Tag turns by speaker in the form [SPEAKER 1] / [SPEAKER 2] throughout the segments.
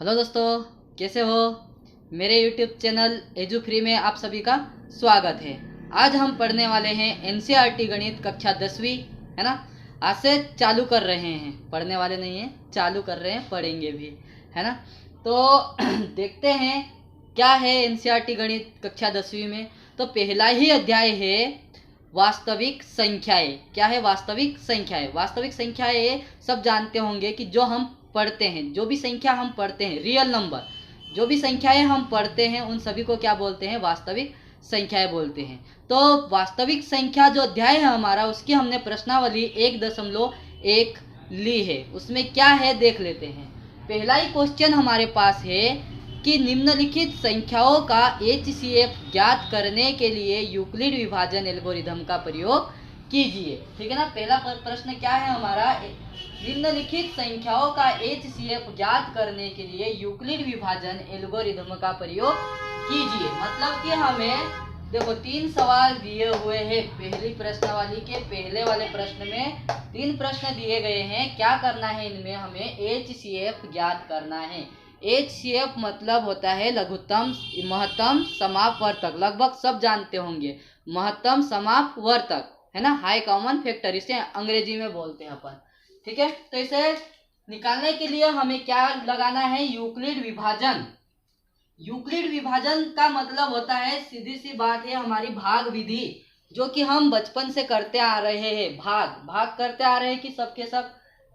[SPEAKER 1] Hello दोस्तों, कैसे हो। मेरे YouTube चैनल एजू फ्री में आप सभी का स्वागत है। आज हम पढ़ने वाले हैं NCERT गणित कक्षा 10वीं, है ना। आज से चालू कर रहे हैं, पढ़ने वाले नहीं हैं, चालू कर रहे हैं, पढ़ेंगे भी, है ना। तो देखते हैं क्या है NCERT गणित कक्षा 10वीं में। तो पहला ही अध्याय है वास्तविक संख्याएं। क्या है वास्तविक संख्याएं? वास्तविक संख्याएं सब जानते होंगे कि जो हम पढ़ते हैं, जो भी संख्या हम पढ़ते हैं, रियल नंबर, जो भी संख्याएं हम पढ़ते हैं उन सभी को क्या बोलते हैं? वास्तविक संख्याएं बोलते हैं। तो वास्तविक संख्या जो अध्याय है हमारा, उसकी हमने प्रश्नावली 1.1 ली है। उसमें क्या है देख लेते हैं। पहला ही क्वेश्चन हमारे पास है कि निम्नलिखित संख्याओं का HCF ज्ञात करने के लिए यूक्लिड विभाजन एल्गोरिथम का प्रयोग कीजिए। ठीक है ना। पहला प्रश्न क्या है हमारा? निम्नलिखित संख्याओं का HCF ज्ञात करने के लिए यूक्लिड विभाजन एल्गोरिथम का प्रयोग कीजिए। मतलब कि हमें देखो 3 सवाल दिए हुए हैं। पहली प्रश्नावली के पहले वाले प्रश्न में 3 प्रश्न दिए गए हैं। क्या करना है इनमें? हमें HCF ज्ञात करना है। HCF मतलब होता है लघुत्तम, महत्तम, समापवर्तक। लगभग सब जानते होंगे, महत्तम, समापवर्तक, है ना। हाई कॉमन फैक्टर इसे अंग्रेजी में बोलते हैं अपन। ठीक है। तो इसे निकालने के लिए हमें क्या लगाना है? यूक्लिड विभाजन। यूक्लिड विभाजन का मतलब होता है, सीधी सी बात है, हमारी भाग विधि, जो कि हम बचपन से करते आ रहे हैं। भाग करते आ रहे हैं कि सबके सब।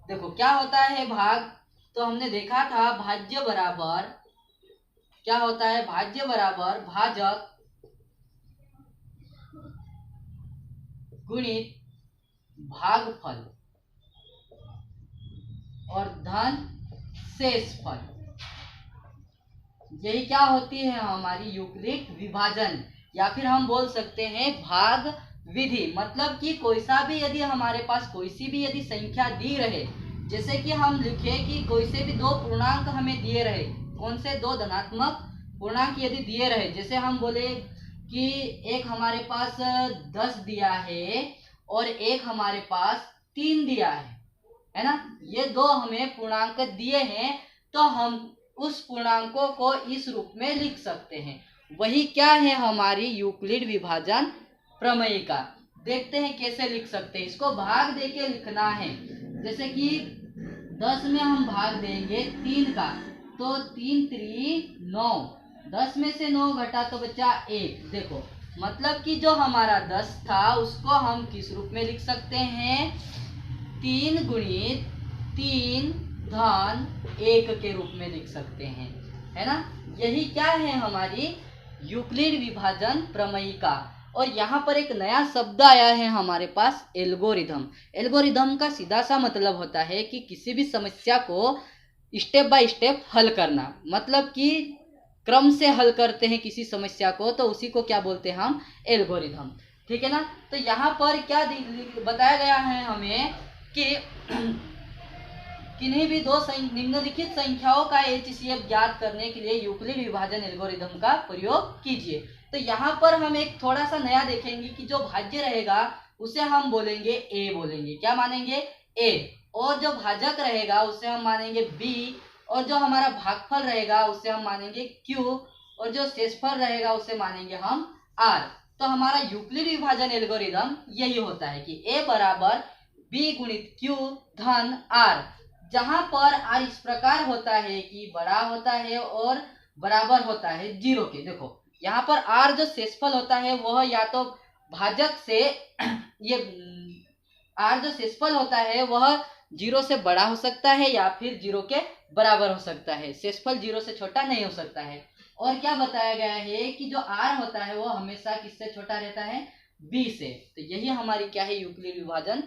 [SPEAKER 1] देखो क्या होता है भाग, तो हमने देखा था भाज्य बराबर, क्या होता है? भाज्य बराबर भाजक गुणित भागफल और धन शेषफल। यही क्या होती है? हमारी यूक्लिड विभाजन, या फिर हम बोल सकते हैं भाग विधि। मतलब कि कोई सा भी यदि हमारे पास कोई सी भी यदि संख्या दी रहे, जैसे कि हम लिखे कि कोई से भी 2 पूर्णांक हमें दिए रहे, कौन से? 2 धनात्मक पूर्णांक यदि दिए रहे, जैसे हम बोले कि एक हमारे पास 10 दिया है और एक हमारे पास 3 दिया है ना। ये 2 हमें पूर्णांक दिए हैं, तो हम उस पूर्णांकों को इस रूप में लिख सकते हैं। वही क्या है? हमारी यूक्लिड विभाजन प्रमेयिका। देखते हैं कैसे लिख सकते हैं। इसको भाग देके लिखना है। जैसे कि 10 में हम भाग देंगे 3 का, तो 3 3 9, 10 में से 9 घटा तो बचा 1। देखो मतलब कि जो हमारा 10 था उसको हम किस रूप में लिख सकते हैं? 3 गुणित 3 धन 1 के रूप में लिख सकते हैं, है ना। यही क्या है? हमारी यूक्लिड विभाजन प्रमेयिका। और यहाँ पर एक नया शब्द आया है हमारे पास, एल्गोरिथम। एल्गोरिथम का सीधा सा मतलब होता है कि किसी भी समस्या को स्टेप बाय स्टेप हल करना। मतलब कि क्रम से हल करते हैं किसी समस्या को, तो उसी को क्या बोलते हैं हम? एल्गोरिथम। ठीक है ना। तो यहाँ पर क्या बताया गया है हमें कि किन्हीं भी 2 निम्नलिखित संख्याओं का HCF ज्ञात करने के लिए यूक्लिड विभाजन एल्गोरिथम का प्रयोग कीजिए। तो यहाँ पर हम एक थोड़ा सा नया देखेंगे कि जो भाज्य रहेगा उसे हम बोलेंगे A बोलेंगे। क्या मानेंगे? A। और जो भाजक रहेगा उसे हम मानेंगे B, और जो हमारा भागफल रहेगा उसे हम मानेंगे Q, और जो शेषफल रहेगा उसे मानेंगे हम R। तो हमारा यूक्लिड विभाजन एल्गोरिथम यही होता है कि A बराबर B गुणित Q धन R, जहां पर R इस प्रकार होता है कि बड़ा होता है और बराबर होता है 0 के। देखो यहाँ पर R जो शेषफल होता है वह या तो भाजक से ये R जो शेषफल होता है वह 0 से बड़ा हो सकता है या फिर 0 के बराबर हो सकता है। शेषफल 0 से छोटा नहीं हो सकता है। और क्या बताया गया है कि जो R होता है वो हमेशा किससे छोटा रहता है? B से। तो यही हमारी क्या है? यूक्लिड विभाजन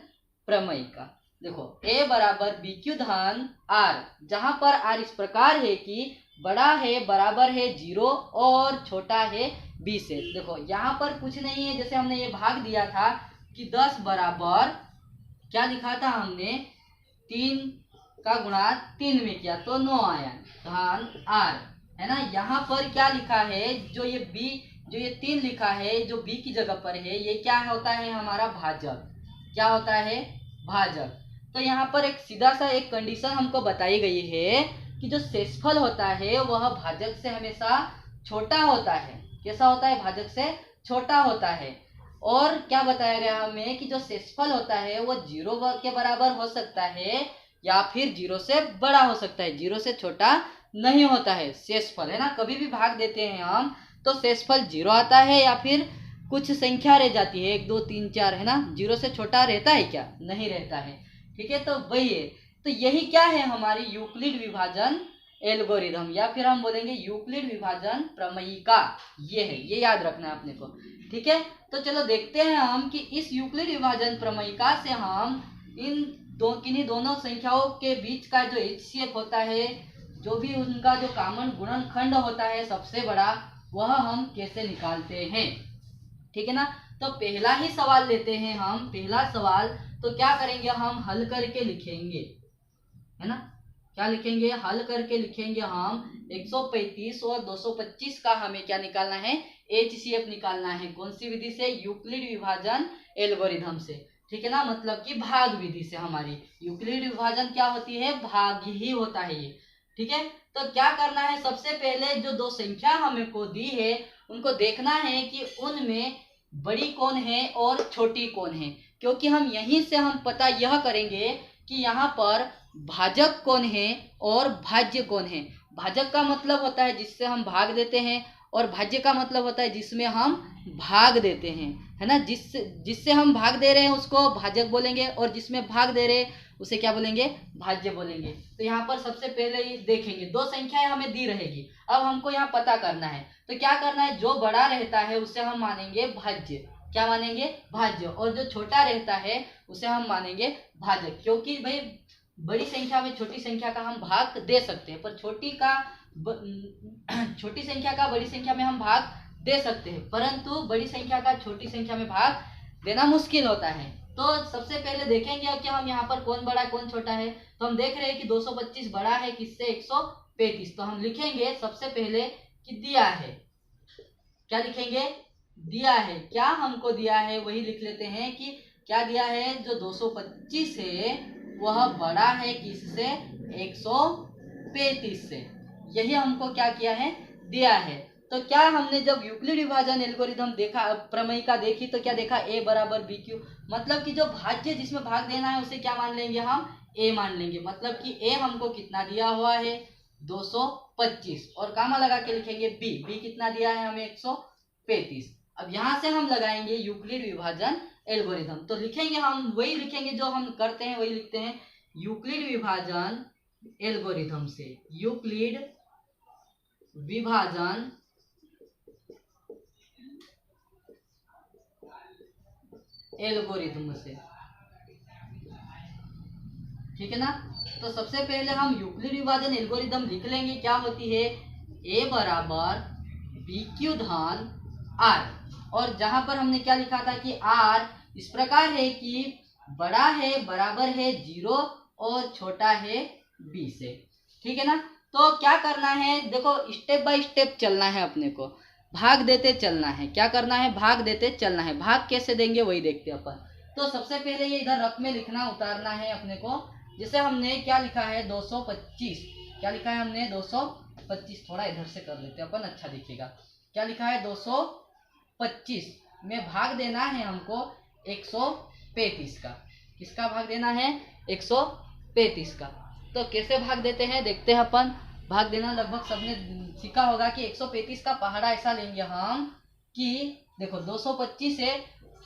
[SPEAKER 1] प्रमेयिका। देखो A बराबर BQ धन R, जहां पर R इस प्रकार है कि बड़ा है, बराबर है 0 और छोटा है B से। देखो यहाँ पर कुछ नहीं है। जैसे हमने ये भाग दिया था कि 10 बराबर क्या लिखा था हमने? 3 का गुणा 3 में किया तो 9 आया धन R, है ना। यहाँ पर क्या लिखा है? जो ये B, जो ये 3 लिखा है, जो B की जगह पर है, ये क्या होता है? हमारा भाजक। क्या होता है? भाजक। तो यहाँ पर एक सीधा सा एक कंडीशन हमको बताई गई है कि जो शेषफल होता है वह भाजक से हमेशा छोटा होता है। कैसा होता है? भाजक से छोटा होता है। और क्या बताया गया हमें कि जो शेषफल होता है वो 0 के बराबर हो सकता है या फिर 0 से बड़ा हो सकता है, 0 से छोटा नहीं होता है शेषफल, है ना। कभी भी भाग देते हैं हम तो शेषफल 0 आता है या फिर कुछ संख्या रह जाती है, 1 2 3 4, है ना। 0 से छोटा रहता है क्या? नहीं रहता है। ठीक है, तो वही है। तो यही क्या है? हमारी यूक्लिड विभाजन एल्गोरिदम, या फिर हम बोलेंगे यूक्लिड विभाजन प्रमेयिका। ये है, ये याद रखना है अपने को। ठीक है, तो चलो देखते हैं हम कि इस यूक्लिड विभाजन प्रमेयिका से हम इन किन्हीं दोनों संख्याओं के बीच का जो HCF होता है, जो भी उनका जो कॉमन गुणनखंड होता है सबसे बड़ा, वह हम कैसे निकालते हैं। ठीक है ना। तो पहला ही सवाल लेते हैं हम। पहला सवाल तो क्या करेंगे, हम हल करके लिखेंगे, है ना। क्या लिखेंगे? हल करके लिखेंगे हम 135 और 225 का हमें क्या निकालना है? HCF निकालना है। कौन सी विधि से? यूक्लिड विभाजन एल्गोरिथम से। ठीक है ना, मतलब कि भाग विधि से। हमारी यूक्लिड विभाजन क्या होती है? भाग ही होता है ये। ठीक है, तो क्या करना है? सबसे पहले जो दो संख्या हमें को दी है उनको देखना है कि उनमें बड़ी कौन है और छोटी कौन है, क्योंकि हम यहीं से हम पता यह करेंगे कि यहाँ पर भाजक कौन है और भाज्य कौन है। भाजक का मतलब होता है जिससे हम भाग देते हैं, और भाज्य का मतलब होता है जिसमें हम भाग देते हैं, है ना। जिससे हम भाग दे रहे हैं उसको भाजक बोलेंगे, और जिसमें भाग दे रहे हैं उसे क्या बोलेंगे? भाज्य बोलेंगे। तो यहाँ पर सबसे पहले ही देखेंगे, दो संख्याएं हमें दी रहेगी। अब हमको यहाँ पता करना है, तो क्या करना है? जो बड़ा रहता है उसे हम मानेंगे भाज्य। क्या मानेंगे? भाज्य। और जो छोटा रहता है उसे हम मानेंगे भाजक, क्योंकि भाई बड़ी संख्या में छोटी संख्या का हम भाग दे सकते हैं, पर छोटी संख्या का बड़ी संख्या में हम भाग दे सकते हैं, परंतु बड़ी संख्या का छोटी संख्या में भाग देना मुश्किल होता है। तो सबसे पहले देखेंगे कि हम यहाँ पर कौन बड़ा कौन छोटा है। तो हम देख रहे हैं कि 225 बड़ा है किससे? 135। तो हम लिखेंगे सबसे पहले कि दिया है। क्या लिखेंगे? दिया है। क्या हमको दिया है वही लिख लेते हैं कि क्या दिया है? जो 225 है वह बड़ा है किससे? 135 से। यही हमको क्या किया है? दिया है। तो क्या हमने जब यूक्लिड विभाजन एल्गोरिथम देखा, प्रमेयिका देखी, तो क्या देखा? A बराबर BQ, मतलब कि जो भाज्य जिसमें भाग देना है उसे क्या मान लेंगे हम? A मान लेंगे। मतलब कि A हमको कितना दिया हुआ है? 225, और कामा लगा के लिखेंगे B कितना दिया है हमें? 135। अब यहाँ से हम लगाएंगे यूक्लिड विभाजन एल्गोरिथम। तो लिखेंगे हम वही लिखेंगे जो हम करते हैं, वही लिखते हैं यूक्लिड विभाजन एल्गोरिथम से। यूक्लिड विभाजन एल्गोरिथम से। ठीक है ना। तो सबसे पहले हम यूक्लिड विभाजन एल्गोरिथम लिख लेंगे। क्या होती है? A बराबर BQ धन R, और जहां पर हमने क्या लिखा था कि R इस प्रकार है कि बड़ा है बराबर है 0 और छोटा है B से। ठीक है ना। तो क्या करना है? देखो, स्टेप बाय स्टेप चलना है अपने को, भाग देते चलना है। क्या करना है? भाग देते चलना है। भाग कैसे देंगे वही देखते हैं अपन। तो सबसे पहले ये इधर रफ में लिखना, उतारना है अपने को। जैसे हमने क्या लिखा है? 225। क्या लिखा है हमने? 225। थोड़ा इधर से कर लेते हैं अपन, अच्छा दिखेगा। क्या लिखा है? 225 में भाग देना है हमको 135 का। किसका भाग देना है? 135 का। तो कैसे भाग देते हैं देखते हैं अपन। भाग देना लगभग सबने सीखा होगा कि 135 का पहाड़ा ऐसा लेंगे हम कि देखो 225 है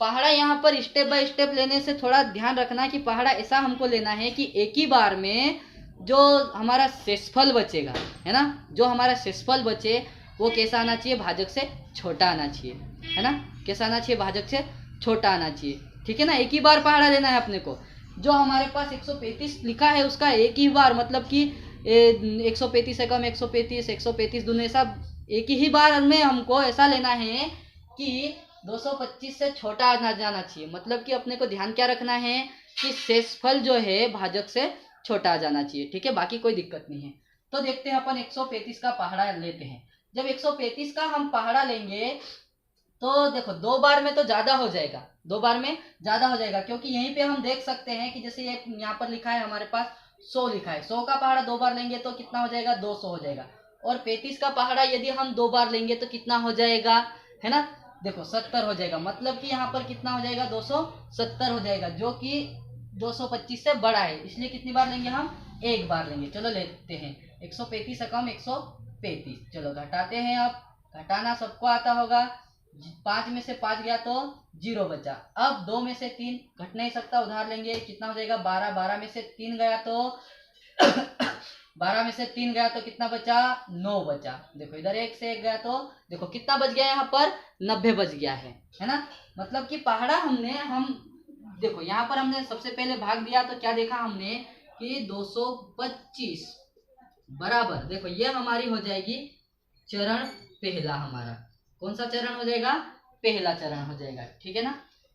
[SPEAKER 1] पहाड़ा। यहाँ पर स्टेप बाय स्टेप लेने से थोड़ा ध्यान रखना कि पहाड़ा ऐसा हमको लेना है कि एक ही बार में जो हमारा शेषफल बचेगा, है ना, जो हमारा शेषफल बचे वो कैसा आना चाहिए? भाजक से छोटा आना चाहिए, है ना। कैसा आना चाहिए? भाजक से छोटा आना चाहिए। ठीक है ना। एक ही बार पहाड़ा लेना है अपने को। जो हमारे पास 135 लिखा है उसका एक ही बार, मतलब कि 135 से कम 135, 135 दूनी, ऐसा एक ही बार में हमको ऐसा लेना है कि 225 से छोटा आना जाना चाहिए। मतलब कि अपने को ध्यान क्या रखना है कि शेषफल जो है भाजक से छोटा आ जाना चाहिए। ठीक है, बाकी कोई दिक्कत नहीं है। तो देखते हैं अपन 135 का पहाड़ा लेते हैं। जब 135 का हम पहाड़ा लेंगे तो देखो 2 बार में तो ज्यादा हो जाएगा, 2 बार में ज्यादा हो जाएगा, क्योंकि यहीं पे हम देख सकते हैं कि जैसे ये यहाँ पर लिखा है हमारे पास 100 लिखा है, 100 का पहाड़ा 2 बार लेंगे तो कितना हो जाएगा, 200 हो जाएगा। और 35 का पहाड़ा यदि हम 2 बार लेंगे तो कितना हो जाएगा, है ना, देखो 70 हो जाएगा। मतलब कि यहाँ पर कितना हो जाएगा, 270 हो जाएगा, जो कि 225 से बड़ा है, इसलिए कितनी बार लेंगे हम, एक बार लेंगे। चलो लेते हैं 135 कम 135, चलो घटाते हैं। अब घटाना सबको आता होगा, 5 में से 5 गया तो 0 बचा। अब 2 में से 3 घट नहीं सकता, उधार लेंगे, कितना हो जाएगा 12, 12 में से 3 गया तो 12 में से 3 गया तो कितना बचा, 9 बचा। देखो इधर 1 से 1 गया तो देखो कितना बच गया, यहाँ पर 90 बच गया है ना। मतलब कि पहाड़ा हम देखो यहाँ पर हमने सबसे पहले भाग दिया तो क्या देखा हमने कि 225 बराबर, देखो ये हमारी हो जाएगी चरण पहला, हमारा कौन सा चरण हो जाएगा, पहला चरण हो जाएगा, ठीक है ना।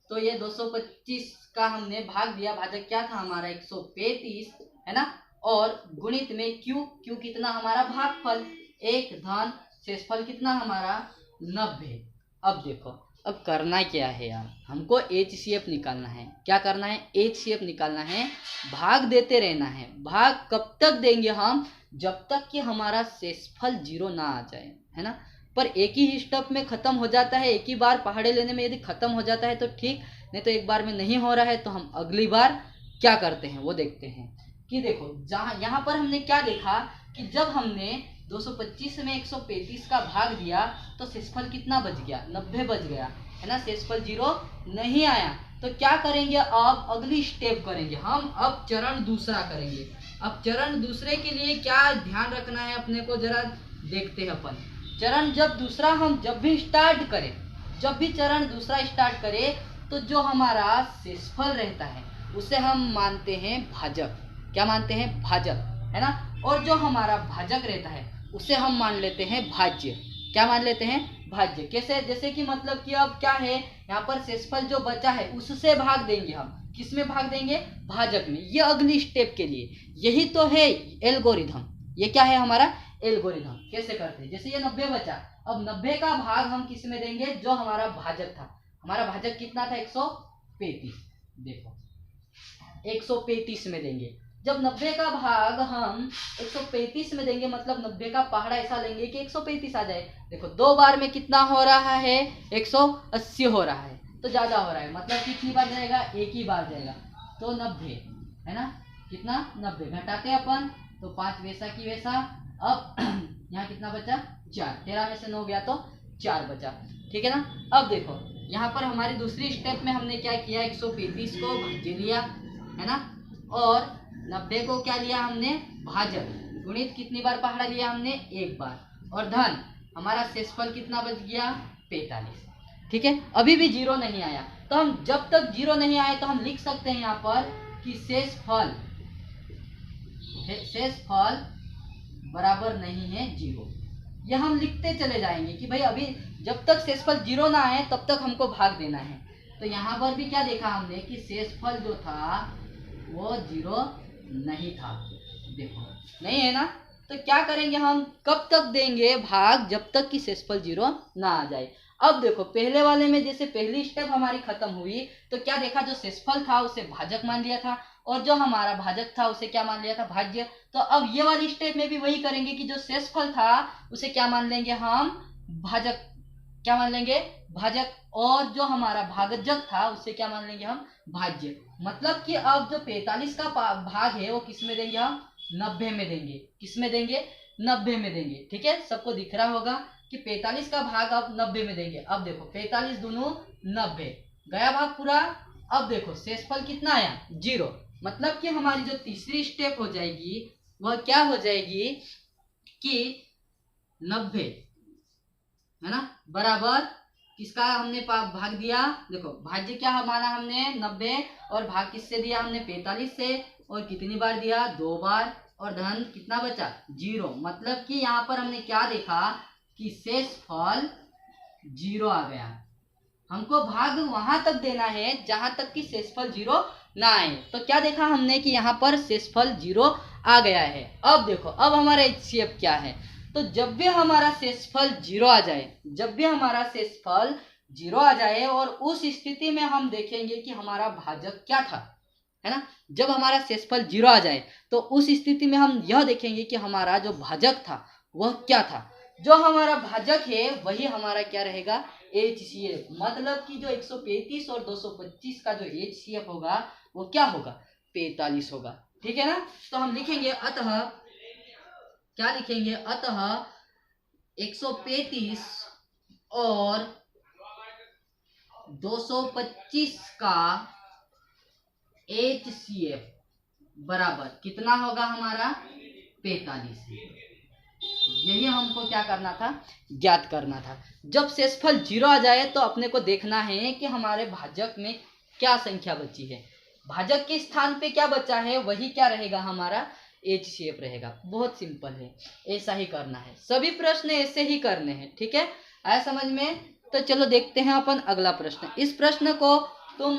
[SPEAKER 1] तो ये 225 का हमने भाग दिया, भाजक क्या था हमारा 135, है ना, और गुणित में क्यू, क्यू कितना हमारा भागफल 1 धन शेषफल कितना हमारा 90। अब देखो अब करना क्या है यार, हमको HCF निकालना है। क्या करना है, HCF निकालना है, भाग देते रहना है। भाग कब तक देंगे हम, जब तक कि हमारा शेषफल 0 ना आ जाए, है ना। पर एक ही स्टेप में खत्म हो जाता है, एक ही बार पहाड़े लेने में यदि खत्म हो जाता है तो ठीक, नहीं तो एक बार में नहीं हो रहा है तो हम अगली बार क्या करते हैं वो देखते हैं। कि देखो जहाँ यहाँ पर हमने क्या देखा कि जब हमने 225 में 135 का भाग दिया तो शेषफल कितना बच गया, 90 बच गया, है ना, शेषफल 0 नहीं आया। तो क्या करेंगे, अब अगली स्टेप करेंगे हम, अब चरण दूसरा करेंगे। अब चरण दूसरे के लिए क्या ध्यान रखना है अपने को, जरा देखते हैं अपन। चरण जब दूसरा हम जब भी स्टार्ट करें, जब भी चरण दूसरा स्टार्ट करें तो जो हमारा शेषफल रहता है उसे हम मानते हैं भाजक। क्या मानते हैं, भाजक, है ना। और जो हमारा भाजक रहता है उसे हम मान लेते हैं भाज्य। क्या मान लेते हैं, भाज्य। कैसे, जैसे कि मतलब कि अब क्या है, यहाँ पर शेषफल जो बचा है उससे भाग देंगे हम, किस में भाग देंगे, भाजक में। ये अगली स्टेप के लिए, यही तो है एल्गोरिथम। ये क्या है हमारा एल्गोरिथम। कैसे करते हैं, जैसे ये 90 बचा, अब 90 का भाग हम किस में देंगे, जो हमारा भाजक था। हमारा भाजक कितना था, 135, देखो 135 में देंगे। जब 90 का भाग हम 135 में देंगे, मतलब 90 का पहाड़ा ऐसा लेंगे कि 135 आ जाए। देखो 2 बार में कितना हो रहा है, 180 हो रहा है, तो ज्यादा हो रहा है, मतलब कितनी बार जाएगा, एक ही बार जाएगा, तो 90, है ना, कितना 90। घटाते हैं अपन तो 5 वैसा की वैसा। अब यहाँ कितना बचा, 4, 13 में से 9 गया तो 4 बचा, ठीक है ना। अब देखो यहाँ पर हमारी दूसरी स्टेप में हमने क्या किया, 135 को भाज्य लिया, है ना, और 90 को क्या लिया हमने, भाजक। गुणित कितनी बार पहाड़ा लिया हमने, एक बार, और धन हमारा शेषफल कितना बच गया, 45, ठीक है। अभी भी 0 नहीं आया, तो हम जब तक 0 नहीं आए तो हम लिख सकते हैं यहाँ पर कि शेषफल बराबर नहीं है 0। यह हम लिखते चले जाएंगे कि भाई अभी जब तक शेषफल 0 ना आए तब तक हमको भाग देना है। तो यहाँ पर भी क्या देखा हमने कि शेषफल जो था वो 0 नहीं था, देखो नहीं है ना। तो क्या करेंगे हम, कब तक देंगे भाग, जब तक कि शेषफल 0 ना आ जाए। अब देखो पहले वाले में जैसे पहली स्टेप हमारी खत्म हुई तो क्या देखा, जो शेषफल था उसे भाजक मान लिया था, और जो हमारा भाजक था उसे क्या मान लिया था, भाज्य। तो अब ये वाली स्टेप में भी वही करेंगे कि जो शेषफल था उसे क्या मान लेंगे हम, भाजक। क्या मान लेंगे, भाजक। और जो हमारा भागजक था उसे क्या मान लेंगे हम, भाज्य। मतलब कि अब जो 45 का भाग है वो किस में देंगे हम, 90 में देंगे। किस में देंगे, 90 में देंगे, ठीक है। सबको दिख रहा होगा कि 45 का भाग अब 90 में देंगे। अब देखो 45 दूनों 90, गया भाग पूरा। अब देखो शेषफल कितना आया, 0। मतलब कि हमारी जो तीसरी स्टेप हो जाएगी वह क्या हो जाएगी कि 90, है ना, बराबर किसका हमने भाग दिया, देखो भाज्य क्या माना हमने 90, और भाग किससे दिया हमने 45 से, और कितनी बार दिया, 2 बार, और धन कितना बचा, 0। मतलब कि यहाँ पर हमने क्या देखा कि शेषफल 0 आ गया। हमको भाग वहां तक देना है जहां तक कि शेषफल 0 ना आए। तो क्या देखा हमने कि यहाँ पर शेषफल 0 आ गया है। अब देखो अब हमारा HCF क्या है, तो जब भी हमारा शेषफल 0 आ जाए, जब भी हमारा शेषफल 0 आ जाए, और उस स्थिति में हम देखेंगे कि हमारा भाजक क्या था, है ना। जब हमारा शेषफल 0 आ जाए तो उस स्थिति में हम यह देखेंगे कि हमारा जो भाजक था वह क्या था। जो हमारा भाजक है वही हमारा क्या रहेगा, HCF। मतलब कि जो 135 और 225 का जो HCF होगा वो क्या होगा, 45 होगा। ठीक है ना। तो हम लिखेंगे अतः, क्या लिखेंगे, अतः 135 और 225 का HCF बराबर कितना होगा हमारा, 45। यही हमको क्या करना था, ज्ञात करना था। जब शेषफल 0 आ जाए तो अपने को देखना है कि हमारे भाजक में क्या संख्या बची है। भाजक के स्थान पे क्या बचा है वही क्या रहेगा, हमारा HCF रहेगा। बहुत सिंपल है, ऐसा ही करना है। सभी प्रश्न ऐसे ही करने हैं। ठीक है, आया समझ में। तो चलो देखते हैं अपन अगला प्रश्न। इस प्रश्न को तुम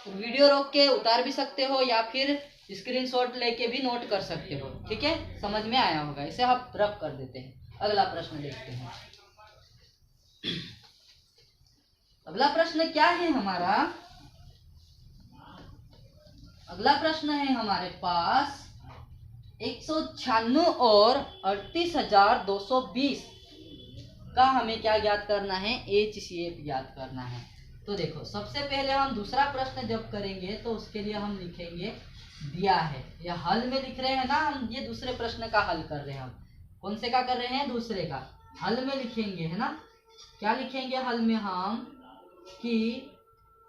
[SPEAKER 1] वीडियो रोक के उतार भी सकते हो या फिर स्क्रीनशॉट लेके भी नोट कर सकते हो। ठीक है, समझ में आया होगा। इसे हम रफ कर देते हैं। अगला प्रश्न देखते हैं। अगला प्रश्न क्या है हमारा, अगला प्रश्न है हमारे पास 196 और 38,220 का हमें क्या ज्ञात करना है, HCF ज्ञात करना है। तो देखो सबसे पहले हम दूसरा प्रश्न जब करेंगे तो उसके लिए हम लिखेंगे दिया है, या हल में लिख रहे हैं ना हम, ये दूसरे प्रश्न का हल कर रहे हैं हम। कौन से का कर रहे हैं, दूसरे का। हल में लिखेंगे, है ना। क्या लिखेंगे हल में हम, कि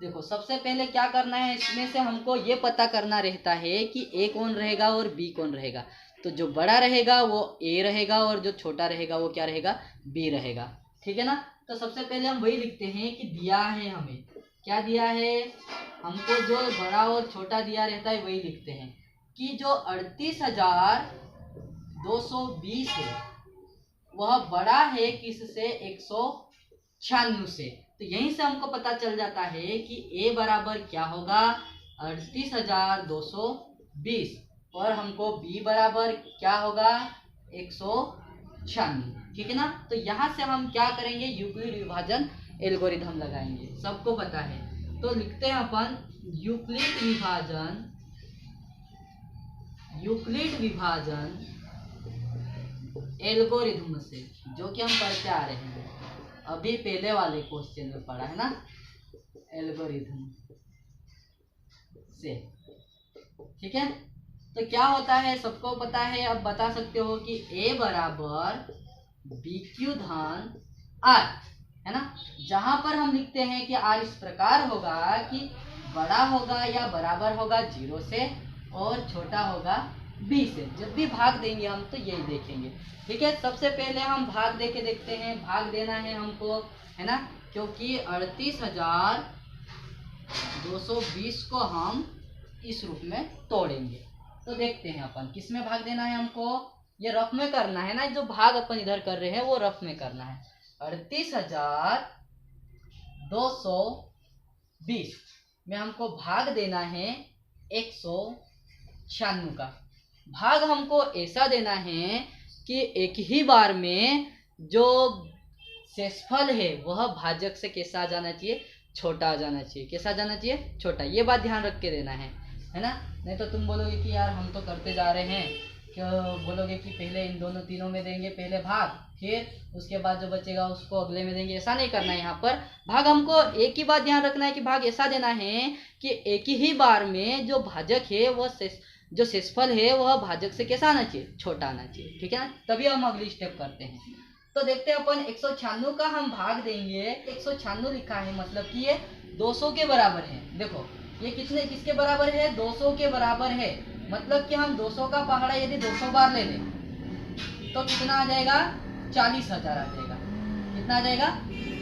[SPEAKER 1] देखो सबसे पहले क्या करना है, इसमें से हमको ये पता करना रहता है कि A कौन रहेगा और B कौन रहेगा। तो जो बड़ा रहेगा वो A रहेगा और जो छोटा रहेगा वो क्या रहेगा, B रहेगा। ठीक है ना। तो सबसे पहले हम वही लिखते हैं कि दिया है, हमें क्या दिया है, हमको जो बड़ा और छोटा दिया रहता है वही लिखते हैं कि जो 38,220 है वह बड़ा है किससे, 196 से। तो यहीं से हमको पता चल जाता है कि A बराबर क्या होगा, 38,220, और हमको B बराबर क्या होगा, 196। ठीक है ना। तो यहाँ से हम क्या करेंगे, यूक्लिड विभाजन एल्गोरिथम लगाएंगे, सबको पता है। तो लिखते हैं अपन यूक्लिड विभाजन एल्गोरिथम से, जो कि हम पढ़ते आ रहे हैं अभी पहले वाले क्वेश्चन में पढ़ा है ना, एल्गोरिथम से। ठीक है। तो क्या होता है सबको पता है। अब बता सकते हो कि A बराबर BQ धन R, है ना। जहां पर हम लिखते हैं कि R इस प्रकार होगा कि बड़ा होगा या बराबर होगा 0 से और छोटा होगा B से। जब भी भाग देंगे हम तो यही देखेंगे। ठीक है। सबसे पहले हम भाग दे के देखते हैं। भाग देना है हमको, है ना, क्योंकि 38,220 को हम इस रूप में तोड़ेंगे। तो देखते हैं अपन किस में भाग देना है हमको। ये रफ में करना है ना, जो भाग अपन इधर कर रहे हैं वो रफ में करना है। 38,220 में हमको भाग देना है 196 का। भाग हमको ऐसा देना है कि एक ही बार में जो शेषफल है वह भाजक से कैसा आ जाना चाहिए, छोटा आ जाना चाहिए। कैसा जाना चाहिए, छोटा। ये बात ध्यान रख के देना है ना। नहीं तो तुम बोलोगे कि यार हम तो करते जा रहे हैं, क्यों बोलोगे कि पहले इन दोनों तीनों में देंगे पहले भाग, फिर उसके बाद जो बचेगा उसको अगले में देंगे। ऐसा नहीं करना है। यहाँ पर भाग हमको एक ही बात ध्यान रखना है कि भाग ऐसा देना है कि एक ही बार में जो भाजक है वह जो शेषफल है वह भाजक से कैसा आना चाहिए, छोटा आना चाहिए। ठीक है ना। तभी हम अगली स्टेप करते हैं। तो देखते हैं अपन 196 का हम भाग देंगे। 196 लिखा है मतलब कि ये 200 के बराबर है। देखो ये कितने किसके बराबर है, 200 के बराबर है। मतलब कि हम 200 का पहाड़ा यदि 200 बार ले लें तो कितना आ जाएगा, 40,000 आ जाएगा। कितना आ जाएगा,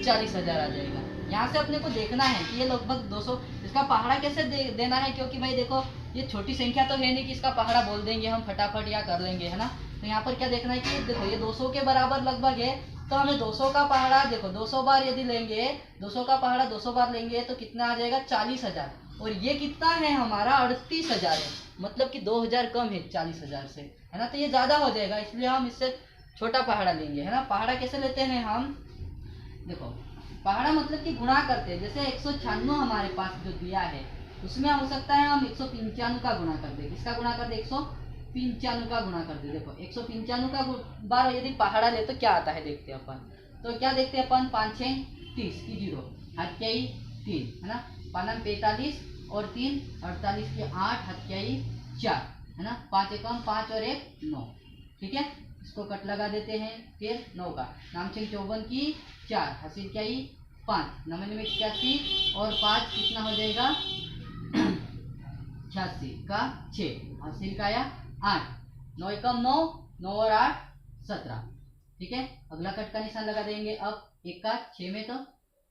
[SPEAKER 1] 40,000 आ जाएगा। यहाँ से अपने को देखना है कि ये लगभग 200, इसका पहाड़ा कैसे देना है, क्योंकि भाई देखो ये छोटी संख्या तो है नहीं कि इसका पहाड़ा बोल देंगे हम फटाफट या कर लेंगे, है ना। तो यहाँ पर क्या देखना है कि देखो ये 200 के बराबर लगभग है, तो हमें 200 का पहाड़ा देखो 200 बार यदि लेंगे, 200 का पहाड़ा 200 बार लेंगे तो कितना आ जाएगा, 40,000। और ये कितना है हमारा, 38,000 है। मतलब कि 2,000 कम है 40,000 से, है ना। तो ये ज़्यादा हो जाएगा, इसलिए हम इससे छोटा पहाड़ा लेंगे, है ना। पहाड़ा कैसे लेते हैं हम, देखो पहाड़ा मतलब कि गुणा करते हैं। जैसे 196 हमारे पास जो दिया है उसमें हो सकता है हम 195 का गुणा कर दे। किसका गुणा कर दे? 195 का गुणा कर दे। देखो 195 का बार यदि पहाड़ा ले तो क्या आता है देखते हैं अपन। तो क्या देखते हैं अपन, 5 6 30 की 0, 7 3 है ना, 5 45 और 3 48 की 8, 7 4 है ना, 5 एकम 5 और 1 9। ठीक है, इसको कट लगा देते हैं। फिर 9 का नामचिंग 54 की 4, हासिल क्या 5, 99 81 और 5 कितना हो जाएगा 86 का 6, हासिल का आया 8, 9 एकम 9, 9 और 8 17। ठीक है, अगला कट का निशान लगा देंगे। अब 1 का 6 में तो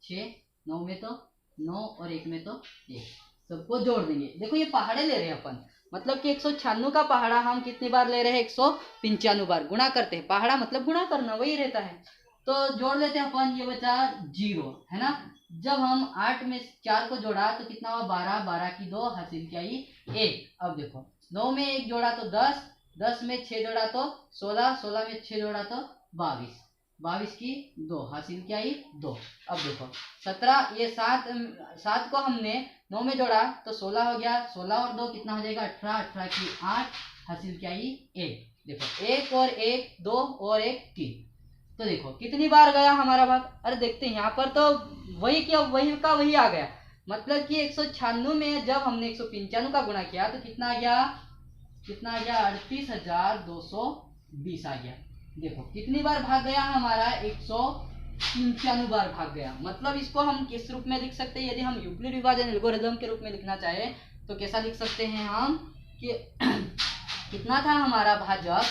[SPEAKER 1] 6, 9 में तो 9 और 1 में तो 1, सबको जोड़ देंगे। देखो ये पहाड़े ले रहे हैं अपन, मतलब कि 196 का पहाड़ा हम कितनी बार ले रहे हैं, 195 बार। गुणा करते हैं, पहाड़ा मतलब गुणा करना वही रहता है। तो जोड़ लेते हैं अपन, ये बचा 0 है ना। जब हम 8 में 4 को जोड़ा तो कितना हुआ 12, 12 की 2, हासिल क्या 1। अब देखो 9 में 1 जोड़ा तो 10, 10 में 6 जोड़ा तो 16, 16 में 6 जोड़ा तो 22, 22 की 2, हासिल क्या 2। अब देखो 17, ये 7 को हमने 9 में जोड़ा तो 16 हो गया, 16 और 2 कितना हो जाएगा 18, 18 की 8, हासिल क्या 1। देखो 1 और 1 2 और 1 3। तो देखो कितनी बार गया हमारा भाग। अरे देखते हैं यहाँ पर तो वही क्या वही का वही आ गया, मतलब कि 196 में जब हमने 195 का गुणा किया तो कितना आ गया, 38,220 आ गया। देखो कितनी बार भाग गया हमारा, 195 बार भाग गया। मतलब इसको हम किस रूप में लिख सकते हैं, यदि हम यूक्लिड विभाजन एल्गोरिथम के रूप में लिखना चाहे तो कैसा लिख सकते हैं हम कि कितना था हमारा भाजक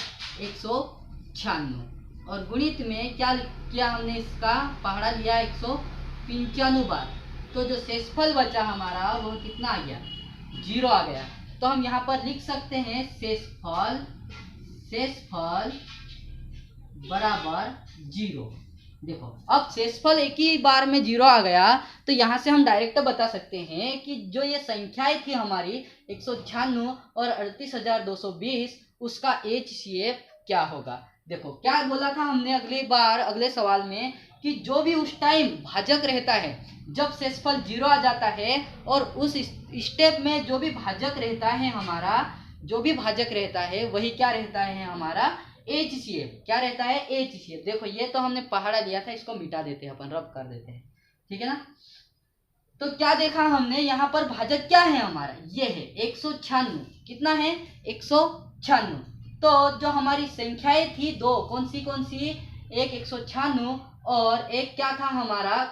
[SPEAKER 1] 196 और गुणित में क्या किया हमने, इसका पहाड़ा लिया 195 बार। तो जो शेषफल बचा हमारा वो कितना आ गया, 0 आ गया। तो हम यहाँ पर लिख सकते हैं शेषफल बराबर 0। देखो अब शेषफल एक ही बार में 0 आ गया तो यहाँ से हम डायरेक्ट बता सकते हैं कि जो ये संख्याएं थी हमारी 196 और 38,220 उसका HCF क्या होगा। देखो क्या बोला था हमने अगले सवाल में कि जो भी उस टाइम भाजक रहता है, जब शेषफल 0 आ जाता है और उस स्टेप में जो भी भाजक रहता है हमारा, जो भी भाजक रहता है वही क्या रहता है हमारा HCF। क्या रहता है HCF। देखो ये तो हमने पहाड़ा लिया था, इसको मिटा देते हैं अपन, रब कर देते हैं। ठीक है ना। तो क्या देखा हमने, यहाँ पर भाजक क्या है हमारा, ये है 196। कितना है 196। तो जो हमारी संख्याएं थी दो, कौन सी एक 196 और एक क्या था हमारा,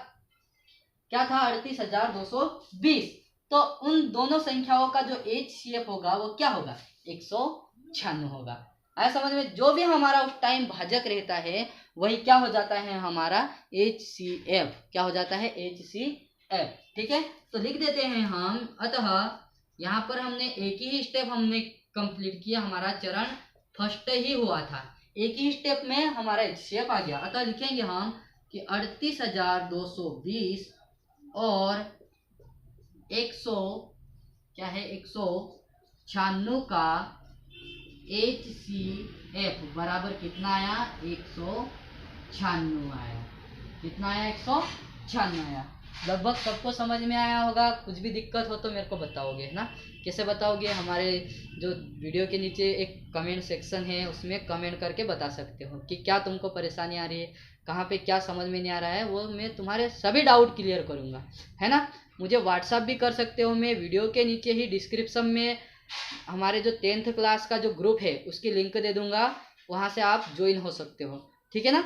[SPEAKER 1] क्या था 38,220। तो उन दोनों संख्याओं का जो HCF होगा वो क्या होगा 196 होगा। आया समझ में। जो भी हमारा उस टाइम भाजक रहता है वही क्या हो जाता है हमारा HCF। क्या हो जाता है HCF। ठीक है, तो लिख देते हैं हम। अतः यहाँ पर हमने एक ही स्टेप हमने कंप्लीट किया, हमारा चरण फर्स्ट ही हुआ था, एक ही स्टेप में हमारा HCF आ गया। अतः लिखेंगे हम कि 38,220 और 196 का HCF बराबर कितना आया 196 आया। कितना आया 196 आया। लगभग सबको समझ में आया होगा। कुछ भी दिक्कत हो तो मेरे को बताओगे ना। कैसे बताओगे, हमारे जो वीडियो के नीचे एक कमेंट सेक्शन है उसमें कमेंट करके बता सकते हो कि क्या तुमको परेशानी आ रही है, कहाँ पे क्या समझ में नहीं आ रहा है। वो मैं तुम्हारे सभी डाउट क्लियर करूँगा, है ना। मुझे व्हाट्सअप भी कर सकते हो। मैं वीडियो के नीचे ही डिस्क्रिप्शन में हमारे जो 10th क्लास का जो ग्रुप है उसकी लिंक दे दूँगा, वहाँ से आप ज्वाइन हो सकते हो। ठीक है ना।